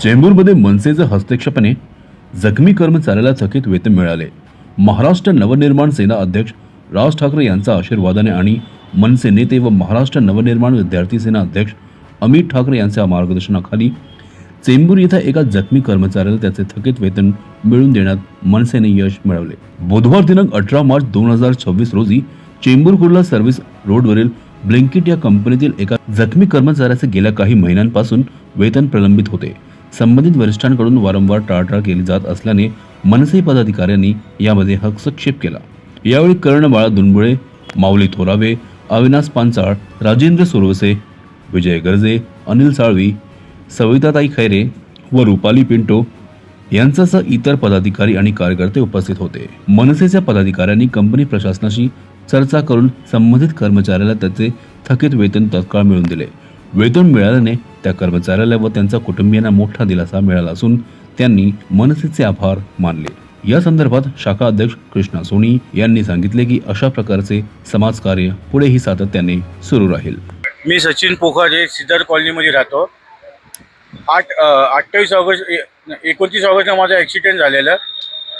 चेंबूरमध्ये मनसेच्या हस्तक्षेपाने जखमी कर्मचाऱ्याला थकीत वेतन मिळाले। महाराष्ट्र नवनिर्माण सेना अध्यक्ष राज ठाकरे यांच्या आशीर्वादाने आणि मनसे नेते व महाराष्ट्र नवनिर्माण विद्यार्थी सेना अध्यक्ष अमित ठाकरे यांच्या मार्गदर्शनाखाली चेंबूर येथे एका जखमी कर्मचाऱ्याला त्याचे थकीत वेतन मिळवून देण्यात मनसेने यश मिळवले। बुधवार दिनांक 18 मार्च 2026 रोजी चेंबूर कुर्ला सर्व्हिस रोडवरील ब्लिंकिट या कंपनीतील एका जखमी कर्मचाऱ्याचे गेल्या काही महिन्यांपासून वेतन प्रलंबित होते। संबंधित वरिष्ठांकडून वारंवार टाळाटाळ केली जात असल्याने मनसे पदाधिकाऱ्यांनी यामध्ये हस्तक्षेप केला। यावेळी कर्ण बाळा दुनबुळे, माऊली थोरावे, अविनाश पांचाळ, राजेंद्र सुरवसे, विजय गर्जे, अनिल साळवी, सविताताई खैरे व रुपाली पिंटो यांच्यासह इतर पदाधिकारी आणि कार्यकर्ते उपस्थित होते। मनसेच्या पदाधिकाऱ्यांनी कंपनी प्रशासनाशी चर्चा करून संबंधित कर्मचाऱ्याला त्याचे थकीत वेतन तत्काळ मिळवून दिले। वेतन मिळाल्याने त्या कर्मचाऱ्याला व त्यांच्या कुटुंबियांना मोठा दिलासा मिळाला असून त्यांनी मनसेचे आभार मानले। या संदर्भात शाखा अध्यक्ष कृष्णा सोनी यांनी सांगितले की अशा प्रकारचे समाजकार्य पुढेही सातत्याने सुरू राहील। मी सचिन पोखारे सिद्धार्थ कॉलनीमध्ये राहतो। 29 ऑगस्टला माझा ॲक्सिडेंट झालेला,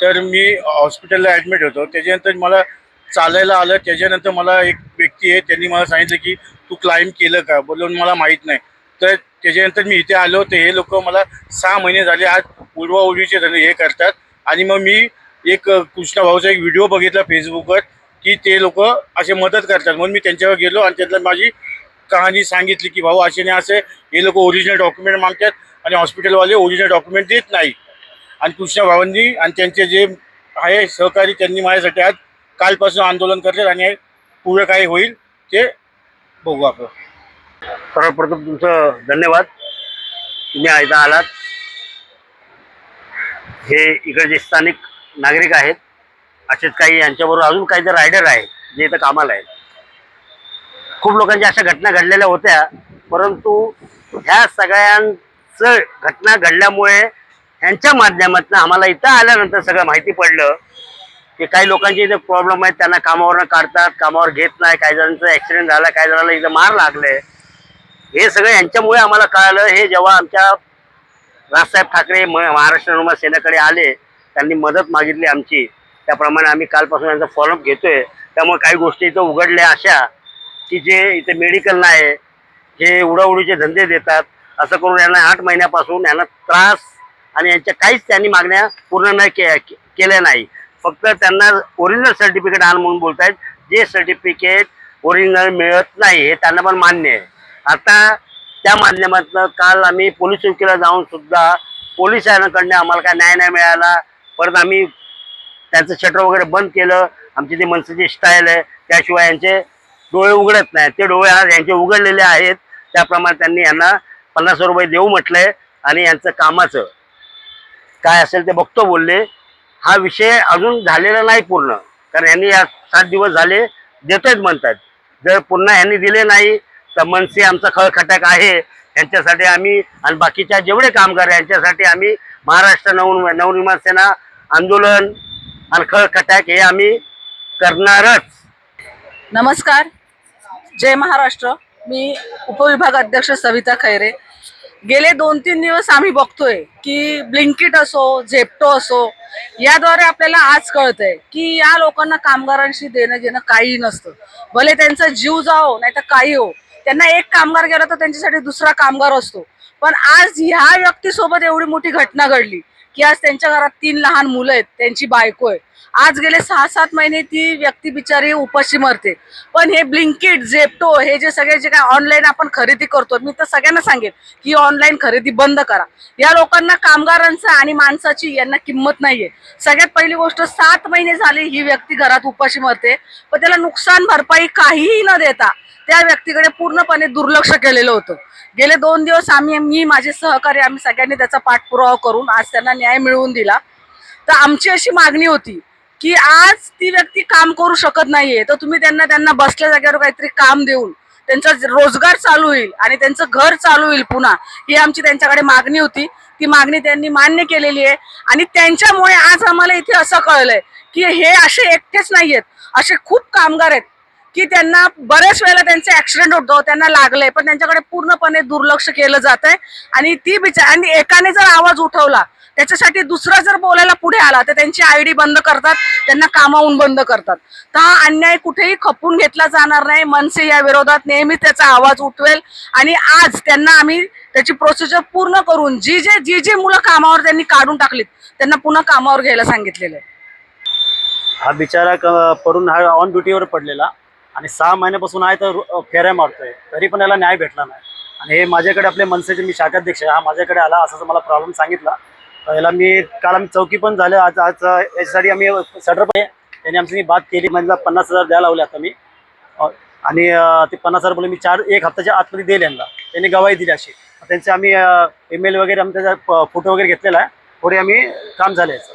तर मी हॉस्पिटलला ॲडमिट होतो। त्याच्यानंतर मला चालायला आलं। त्याच्यानंतर मला एक व्यक्ती आहे, त्यांनी मला सांगितलं की तू क्लाइम केलं का, बोलून मला माहीत नाही। तर त्याच्यानंतर मी इथे आलो, तर हे लोक मला 6 महिने झाले आज उडवाउडवीचे हे करतात। आणि मग मी एक कृष्णा भाऊचा एक व्हिडिओ बघितला फेसबुकवर की ते लोक असे मदत करतात, म्हणून मी त्यांच्यावर गेलो आणि त्यातलं माझी कहाणी सांगितली की भाऊ असे नाही, असे हे लोक ओरिजिनल डॉक्युमेंट मागतात आणि हॉस्पिटलवाले ओरिजिनल डॉक्युमेंट देत नाही। आणि कृष्णा भावांनी आणि त्यांचे जे आहे सहकारी त्यांनी माझ्यासाठी आज कालपासून आंदोलन करतात आणि पुढे काय होईल ते बघू आपण। सर्वप्रथम तुमचं धन्यवाद, तुम्ही इथं आलात। हे इकडे स्थानिक नागरिक आहेत, असेच काही यांच्याबरोबर अजून काही जर रायडर आहेत जे इथं कामाला आहेत। खूप लोकांच्या अशा घटना घडलेल्या होत्या, परंतु ह्या सगळ्यांचं घटना घडल्यामुळे ह्यांच्या माध्यमातून आम्हाला इथं आल्यानंतर सगळं माहिती पडलं की काही लोकांचे इथे प्रॉब्लेम आहेत, त्यांना कामावरनं काढतात, कामावर घेत नाही, काही जणांचा ॲक्सिडेंट झाला, काही जणांना इथं मार लागले। हे सगळं यांच्यामुळे आम्हाला कळालं। हे जेव्हा आमच्या राजसाहेब ठाकरे महाराष्ट्र नवनिर्माण सेनेकडे आले, त्यांनी मदत मागितली आमची, त्याप्रमाणे आम्ही कालपासून यांचा फॉलोअप घेतोय। त्यामुळे काही गोष्टी इथं उघडल्या अशा की जे इथे मेडिकल नाही, हे उडाउडीचे धंदे देतात, असं करून यांना 8 महिन्यापासून यांना त्रास आणि यांच्या काहीच त्यांनी मागण्या पूर्ण नाही केल्या नाही। फक्त त्यांना ओरिजिनल सर्टिफिकेट आण म्हणून बोलतायत, जे सर्टिफिकेट ओरिजिनल मिळत नाही हे त्यांना पण मान्य आहे। आता त्या माध्यमातून काल आम्ही पोलीस चौकीला जाऊन सुद्धा पोलिसांकडनं आम्हाला काय न्याय नाही मिळाला। परत आम्ही त्यांचं शटर वगैरे बंद केलं। आमची ती मनसेची स्टाईल आहे, त्याशिवाय यांचे डोळे उघडत नाही, ते डोळे आज यांचे उघडलेले आहेत। त्याप्रमाणे त्यांनी यांना 50 रुपये देऊ म्हटलंय आणि यांचं कामाचं काय असेल ते बघतो बोलले। हा विषय अजून झालेला नाही पूर्ण, कारण यांनी 7 दिवस झाले देतोयच म्हणतात। जर पुन्हा यांनी दिले नाही तर मनसे आमचा खळखटाक आहे, यांच्यासाठी आम्ही आणि बाकीच्या जेवढे कामगार यांच्यासाठी आम्ही महाराष्ट्र नवनिर्माण सेना आंदोलन आणि खळखटाक हे आम्ही करणारच। नमस्कार, जय महाराष्ट्र। मी उपविभाग अध्यक्ष सविता खैरे। गेले 2-3 दिवस आम्ही बघतोय की ब्लिंकिट असो, झेप्टो असो, याद्वारे आपल्याला आज कळतंय की या लोकांना कामगारांशी देणं घेणं काही नसतं। भले त्यांचा जीव जाओ नाही तर काही हो, त्यांना एक कामगार गेला तर त्यांच्यासाठी दुसरा कामगार असतो। पण आज ह्या व्यक्तीसोबत एवढी मोठी घटना घडली की आज त्यांच्या घरात 3 लहान मुलं आहेत, त्यांची बायको आहे। आज गेले 6-7 महिने ती व्यक्ती बिचारी उपाशी मरते। पण हे ब्लिंकिट, झेप्टो हे जे सगळे जे काय ऑनलाईन आपण खरेदी करतो, मी तर सगळ्यांना सांगेन की ऑनलाईन खरेदी बंद करा। या लोकांना कामगारांचा आणि माणसाची यांना किंमत नाहीये। सगळ्यात पहिली गोष्ट, 7 महिने झाले ही व्यक्ती घरात उपाशी मरते, पण त्याला नुकसान भरपाई काहीही न देता त्या व्यक्तीकडे पूर्णपणे दुर्लक्ष केलेलं होतं। गेले 2 दिवस मी माझे सहकारी आम्ही सगळ्यांनी त्याचा पाठपुरावा करून आज त्यांना न्याय मिळवून दिला। तर आमची अशी मागणी होती की आज ती व्यक्ती काम करू शकत नाहीये, तर तुम्ही त्यांना बसल्या जागेवर काहीतरी काम देऊन त्यांचा रोजगार चालू होईल आणि त्यांचं घर चालू होईल पुन्हा, ही आमची त्यांच्याकडे मागणी होती। ती मागणी त्यांनी मान्य केलेली आहे आणि त्यांच्यामुळे आज आम्हाला इथे असं कळलंय की हे असे एकटेच नाहीयेत, असे खूप कामगार आहेत की त्यांना बऱ्याच वेळेला त्यांचे ऍक्सिडेंट होतो, त्यांना लागले, पण त्यांच्याकडे पूर्णपणे दुर्लक्ष केलं जात आहे. आणि ती आणि एकाने जर आवाज उठवला त्याच्यासाठी दुसरा जर बोलायला पुढे आला तर त्यांची आयडी बंद करतात, त्यांना कामावून बंद करतात. तर हा अन्याय कुठेही खपून घेतला जाणार नाही. मनसे या विरोधात नेहमीच त्याचा आवाज उठवेल आणि आज त्यांना आम्ही त्याची प्रोसिजर पूर्ण करून जी जी मुलं कामावर त्यांनी काढून टाकलीत त्यांना पुन्हा कामावर घ्यायला सांगितलेलं आहे. हा बिचारा पडून हा ऑन ड्युटीवर पडलेला आणि 6 महिन्यापासून आहे तर फेऱ्या मारतोय, तरी पण याला न्याय भेटला नाही. आणि हे माझ्याकडे आपले मनसेचे मी शाखाध्यक्ष आहे, हा माझ्याकडे आला, असं मला प्रॉब्लेम सांगितला. याला मी काल आम्ही चौकी पण झालं, आज याच्यासाठी आम्ही सटर पण त्यांनी आमची बात केली. मला 50,000 द्यायला लावले आता मी, आणि ते 50,000 बोलले मी 1 हप्त्याच्या आतमध्ये देईल यांना. त्यांनी गवाही दिली अशी. त्यांचे आम्ही ईमेल वगैरे आम्ही त्याचा फोटो वगैरे घेतलेला आहे. पुढे आम्ही काम झालं याचं.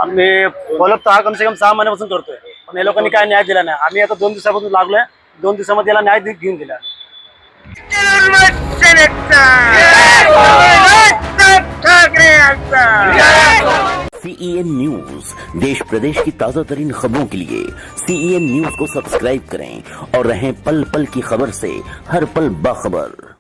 आम्ही फॉलोअप तर हा कमसे कम 6 महिन्यापासून करतोय, पण या लोकांनी काय न्याय दिला नाही. आम्ही आता 2 दिवसापासून लागलोय, 2 दिवसामध्ये याला न्याय घेऊन दिला. CEN न्यूज, देश प्रदेश की ताजा तरीन खबरों के लिए CEN न्यूज को सब्सक्राइब करें और रहें पल पल की खबर से हर पल बाखबर।